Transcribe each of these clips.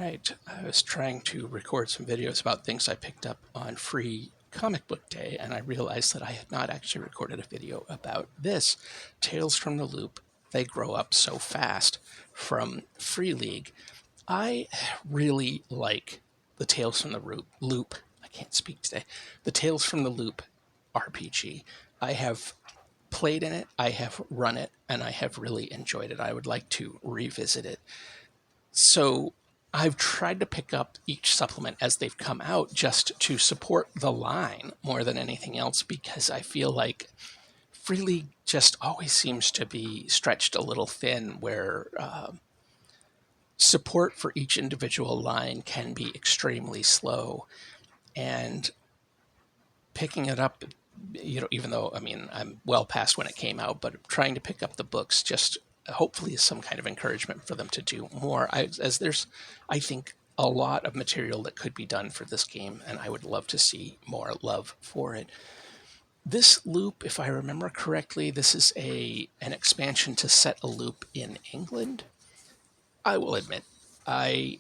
night, I was trying to record some videos about things I picked up on Free Comic Book Day, and I realized that I had not actually recorded a video about this, Tales from the Loop. They Grow Up So Fast, from Free League. I really like the Tales from the Loop. I can't speak today. The Tales from the Loop RPG. I have played in it, I have run it, and I have really enjoyed it. I would like to revisit it. So I've tried to pick up each supplement as they've come out just to support the line more than anything else, because I feel like Free League just always seems to be stretched a little thin, where support for each individual line can be extremely slow. And picking it up, even though, I'm well past when it came out, but trying to pick up the books just hopefully is some kind of encouragement for them to do more. As there's, I think, a lot of material that could be done for this game, and I would love to see more love for it. This loop, if I remember correctly, this is an expansion to set a loop in England. I will admit, I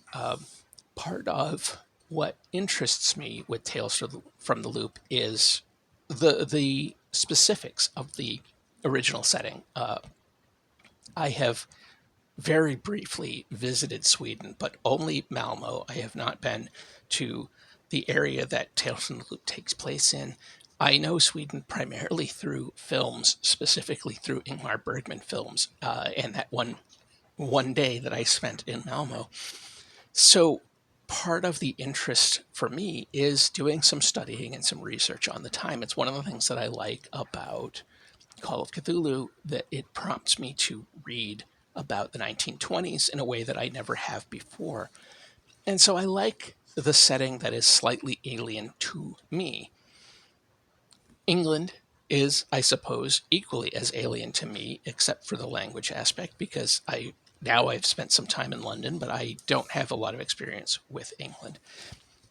part of what interests me with Tales from the Loop is the specifics of the original setting. I have very briefly visited Sweden, but only Malmo. I have not been to the area that Tales from the Loop takes place in. I know Sweden primarily through films, specifically through Ingmar Bergman films, and that one day that I spent in Malmo. So part of the interest for me is doing some studying and some research on the time. It's one of the things that I like about Call of Cthulhu, that it prompts me to read about the 1920s in a way that I never have before. And so I like the setting that is slightly alien to me. England is, I suppose, equally as alien to me, except for the language aspect, because I've spent some time in London, but I don't have a lot of experience with England.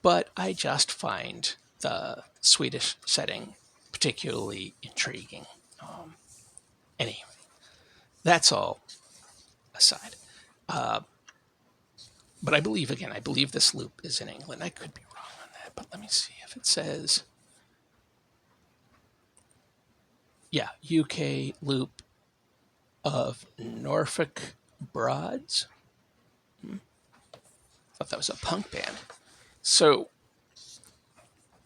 But I just find the Swedish setting particularly intriguing. Anyway, that's all aside. But I believe this loop is in England. I could be wrong on that, but let me see if it says. Yeah, UK loop of Norfolk Broads. Thought that was a punk band. So,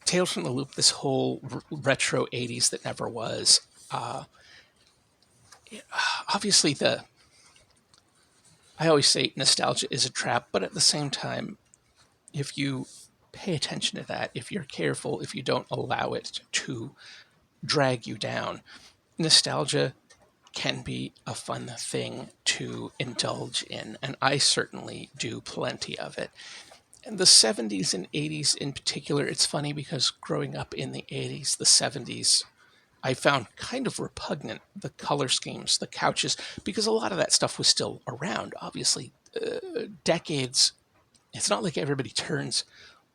Tales from the Loop, this whole retro 80s that never was. Obviously, I always say nostalgia is a trap, but at the same time, if you pay attention to that, if you're careful, if you don't allow it to drag you down, nostalgia can be a fun thing to indulge in, and I certainly do plenty of it. And the 70s and 80s in particular, it's funny because growing up in the 80s, the 70s, I found kind of repugnant, the color schemes, the couches, because a lot of that stuff was still around. Obviously, decades, it's not like everybody turns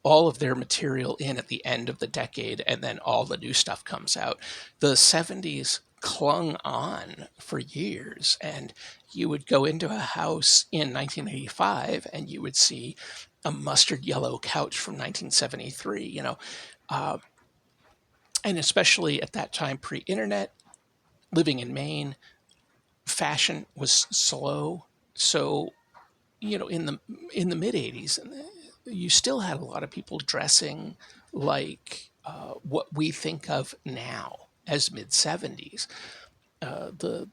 all of their material in at the end of the decade and then all the new stuff comes out. The 70s clung on for years, and you would go into a house in 1985 and you would see a mustard yellow couch from 1973, and especially at that time, pre-internet, living in Maine, fashion was slow. So, in the mid 80s, you still had a lot of people dressing like what we think of now as mid 70s. The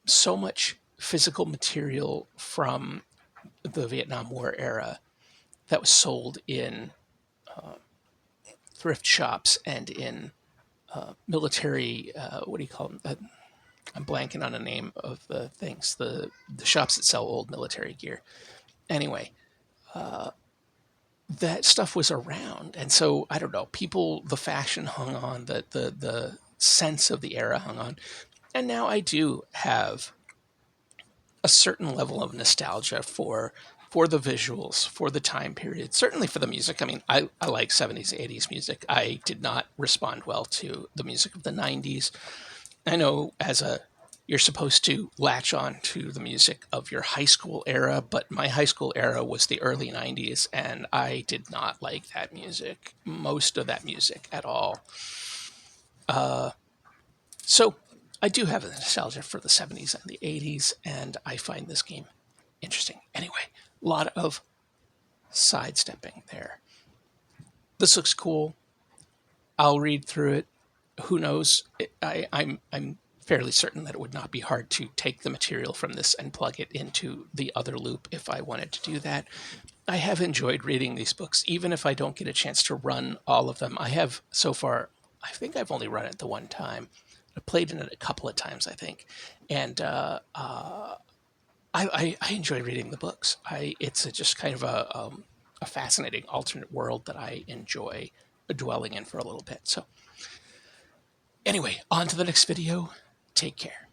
so much physical material from the Vietnam War era that was sold in thrift shops and in military, what do you call them? I'm blanking on the name of the things, the shops that sell old military gear. Anyway, that stuff was around, and so I don't know. The fashion hung on, the sense of the era hung on, and now I do have a certain level of nostalgia for the visuals, for the time period, certainly for the music. I mean, I like 70s, 80s music. I did not respond well to the music of the 90s. I know as a you're supposed to latch on to the music of your high school era, but my high school era was the early 90s, and I did not like that music, most of that music at all. So I do have a nostalgia for the 70s and the 80s, and I find this game interesting. Anyway, a lot of sidestepping there. This looks cool. I'll read through it. Who knows? I'm fairly certain that it would not be hard to take the material from this and plug it into the other loop if I wanted to do that. I have enjoyed reading these books, even if I don't get a chance to run all of them. I have so far, I think I've only run it the one time. I played in it a couple of times, I think, and I enjoy reading the books. It's just kind of a fascinating alternate world that I enjoy dwelling in for a little bit. So anyway, on to the next video. Take care.